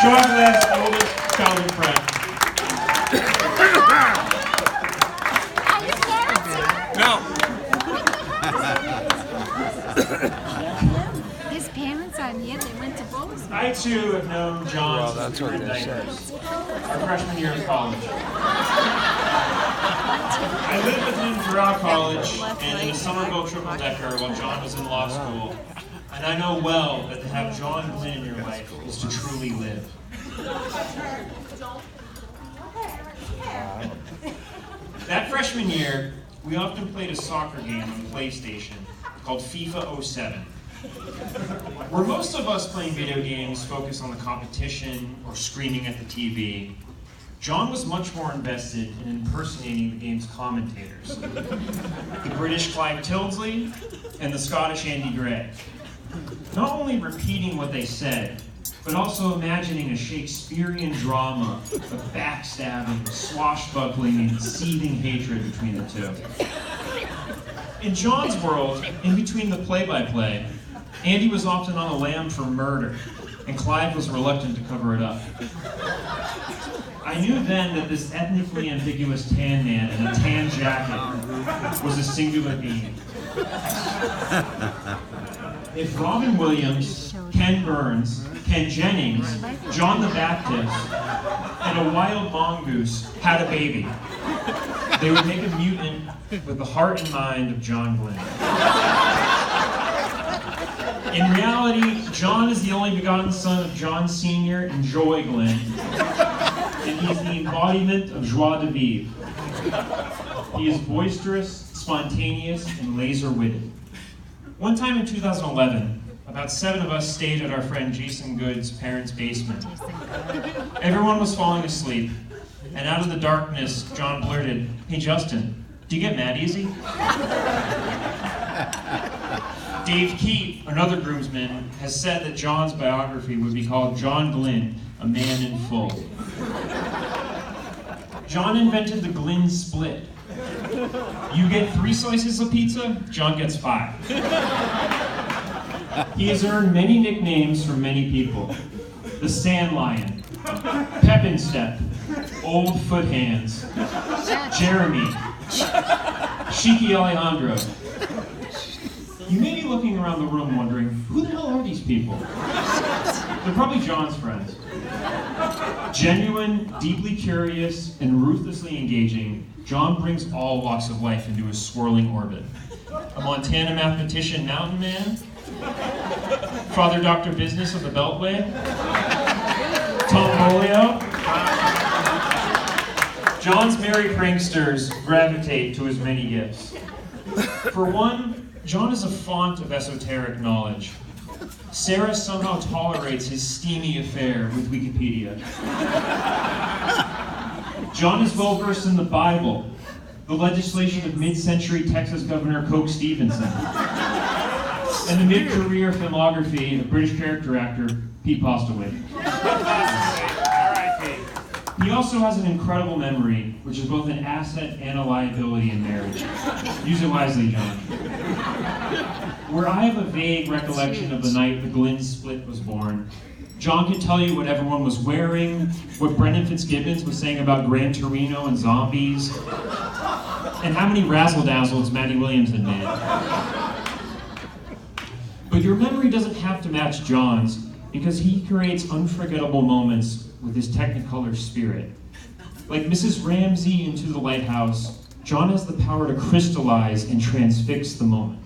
John Glenn's oldest childhood friend. No. His parents aren't here. They went to Bozeman. I too have known John Well, since that's we were what in they said. diapers, our freshman year of college. I lived with him throughout college and in a Somerville triple-decker while John was in law school. And I know well that to have John Glenn in your life is to truly live. That freshman year, we often played a soccer game on the PlayStation called FIFA 07. Where most of us playing video games focus on the competition or screaming at the TV, John was much more invested in impersonating the game's commentators. The British Clive Tildesley and the Scottish Andy Gray. Not only repeating what they said, but also imagining a Shakespearean drama of backstabbing, swashbuckling, and seething hatred between the two. In John's world, in between the play-by-play, Andy was often on the lam for murder, and Clive was reluctant to cover it up. I knew then that this ethnically ambiguous tan man in a tan jacket was a singular being. If Robin Williams, Ken Burns, Ken Jennings, John the Baptist, and a wild mongoose had a baby, they would make a mutant with the heart and mind of John Glenn. In reality, John is the only begotten son of John Sr. and Joy Glenn, and he is the embodiment of joie de vivre. He is boisterous, spontaneous, and laser-witted. One time in 2011, about 7 of us stayed at our friend Jason Good's parents' basement. Everyone was falling asleep, and out of the darkness, John blurted, "Hey Justin, do you get mad easy?" Dave Keat, another groomsman, has said that John's biography would be called John Glenn, a Man in Full. John invented the Glenn split. You get 3 slices of pizza, John gets 5. He has earned many nicknames from many people. The Sand Lion, Pep and Step, Old Foot Hands, Jeremy, Shiki Alejandro. You may be looking around the room wondering, who the hell are these people? They're probably John's friends. Genuine, deeply curious, and ruthlessly engaging, John brings all walks of life into his swirling orbit. A Montana mathematician mountain man, Father Dr. Business of the Beltway, Tom Bolio. John's merry pranksters gravitate to his many gifts. For one, John is a font of esoteric knowledge. Sarah somehow tolerates his steamy affair with Wikipedia. John is well versed in the Bible, the legislation of mid-century Texas Governor Coke Stevenson, and the mid-career filmography of British character actor Pete Postlewaite. He also has an incredible memory, which is both an asset and a liability in marriage. Use it wisely, John. Where I have a vague recollection of the night the Glenn split was born, John could tell you what everyone was wearing, what Brendan Fitzgibbons was saying about Gran Torino and zombies, and how many razzle-dazzles Maddie Williams had made. But your memory doesn't have to match John's, because he creates unforgettable moments with his Technicolor spirit. Like Mrs. Ramsey into the lighthouse, John has the power to crystallize and transfix the moment.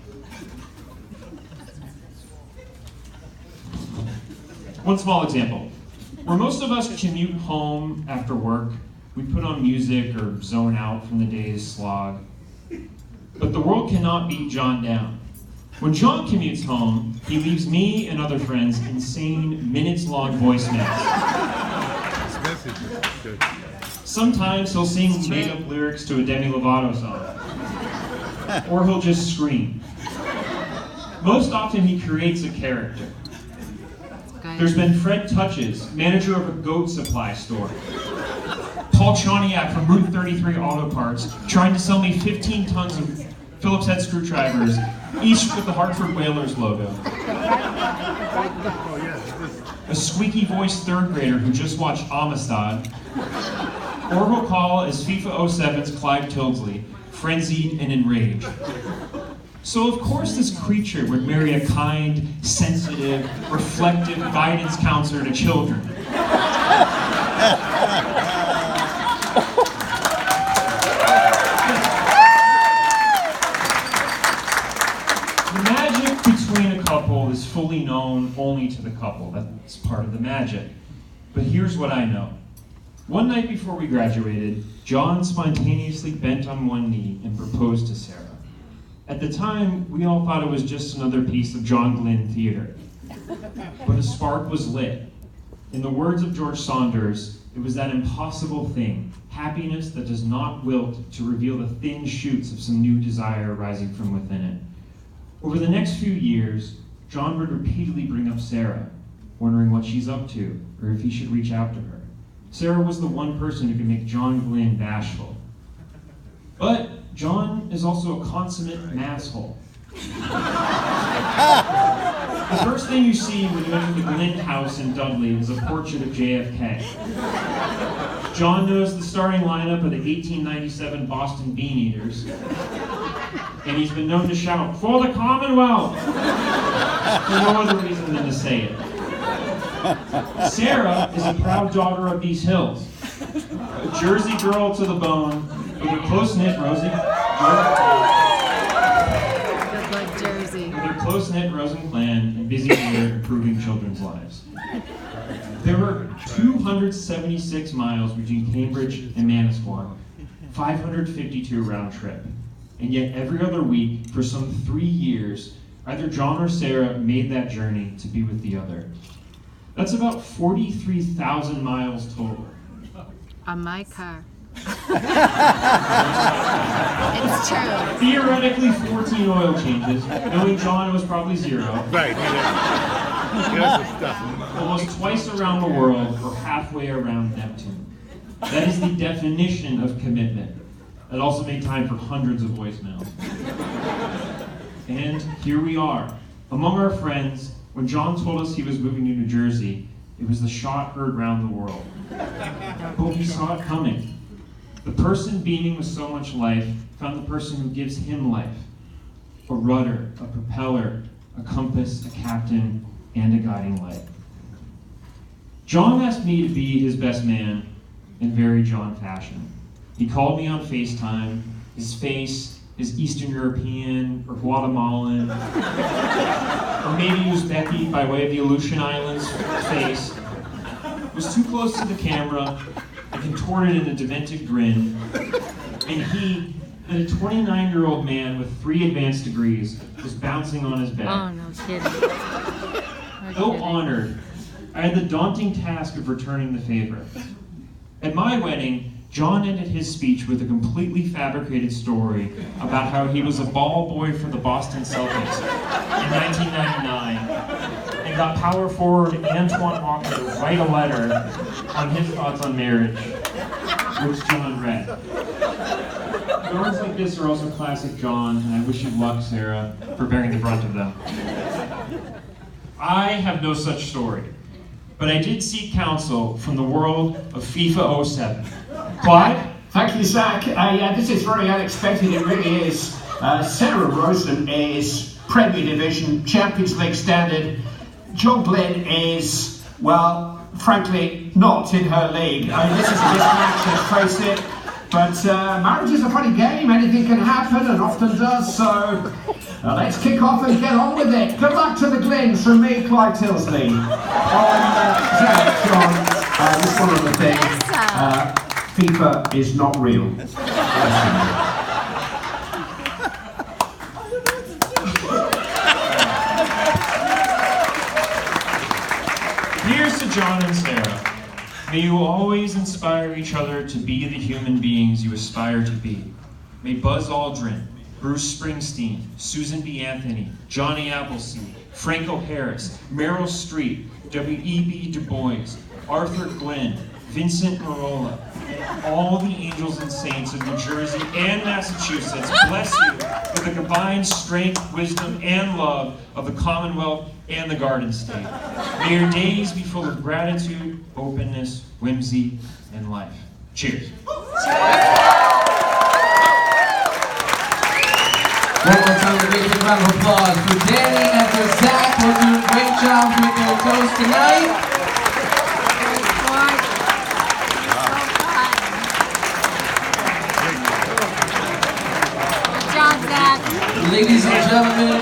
One small example. Where most of us commute home after work, we put on music or zone out from the day's slog. But the world cannot beat John down. When John commutes home, he leaves me and other friends insane, minutes-long voicemails. Sometimes he'll sing made-up lyrics to a Demi Lovato song. Or he'll just scream. Most often he creates a character. There's been Fred Touches, manager of a goat supply store. Paul Choniak from Route 33 Auto Parts, trying to sell me 15 tons of Phillips head screwdrivers, each with the Hartford Whalers logo. A a squeaky-voiced third grader who just watched Amistad, Orville Call as FIFA 07's Clive Tildesley, frenzied and enraged. So of course this creature would marry a kind, sensitive, reflective guidance counselor to children. The magic between a couple is fully known only to the couple. That's part of the magic. But here's what I know. One night before we graduated, John spontaneously bent on one knee and proposed to Sarah. At the time, we all thought it was just another piece of John Glenn theater. But a spark was lit. In the words of George Saunders, it was that impossible thing, happiness that does not wilt to reveal the thin shoots of some new desire rising from within it. Over the next few years, John would repeatedly bring up Sarah, wondering what she's up to, or if he should reach out to her. Sarah was the one person who could make John Glenn bashful. But John is also a consummate masshole. The first thing you see when you enter the Glenn house in Dudley is a portrait of JFK. John knows the starting lineup of the 1897 Boston Bean Eaters, and he's been known to shout, "For the Commonwealth!" for no other reason than to say it. Sarah is a proud daughter of these hills, a Jersey girl to the bone, with a close-knit Rosen clan and busy here improving children's lives. There were 276 miles between Cambridge and Manasquan, 552 round trip, and yet every other week for some 3 years, either John or Sarah made that journey to be with the other. That's about 43,000 miles total. On my car. It's true. Theoretically 14 oil changes. Knowing John, it was probably 0. Right. Almost twice around the world or halfway around Neptune. That is the definition of commitment. It also made time for hundreds of voicemails. And here we are. Among our friends, when John told us he was moving to New Jersey, it was the shot heard round the world. But we saw it coming. The person beaming with so much life found the person who gives him life. A rudder, a propeller, a compass, a captain, and a guiding light. John asked me to be his best man in very John fashion. He called me on FaceTime. His face, his Eastern European or Guatemalan, or maybe Uzbeki by way of the Aleutian Islands face, was too close to the camera and contorted in a demented grin, and he, a 29-year-old man with 3 advanced degrees, was bouncing on his bed. Oh, no kidding. Though honored, I had the daunting task of returning the favor. At my wedding, John ended his speech with a completely fabricated story about how he was a ball boy for the Boston Celtics in 1999 and got power forward Antoine Walker to write a letter on his thoughts on marriage, which John read. Stories like this are also classic John, and I wish you luck, Sarah, for bearing the brunt of them. I have no such story, but I did seek counsel from the world of FIFA 07. Clive? Thank you, Zach. Yeah, this is very unexpected, it really is. Sarah Rosen is Premier Division, Champions League standard. John Glenn is, well, frankly, not in her league. I mean, this is a mismatch, let's face it. But marriage is a funny game, anything can happen and often does, so let's kick off and get on with it. Good luck to the Glens from me, Clive Tildesley. Zach, John, just one other thing. FIFA is not real. Here's to John and Sarah. May you always inspire each other to be the human beings you aspire to be. May Buzz Aldrin, Bruce Springsteen, Susan B. Anthony, Johnny Appleseed, Franco Harris, Meryl Streep, W.E.B. Du Bois, Arthur Glenn, Vincent Marola, and all the angels and saints of New Jersey and Massachusetts bless you with the combined strength, wisdom, and love of the Commonwealth and the Garden State. May your days be full of gratitude, openness, whimsy, and life. Cheers. One more time, a big round of applause for Danny and for Zach, who are doing a great job with their toast tonight. Good job, Zach. Ladies and gentlemen,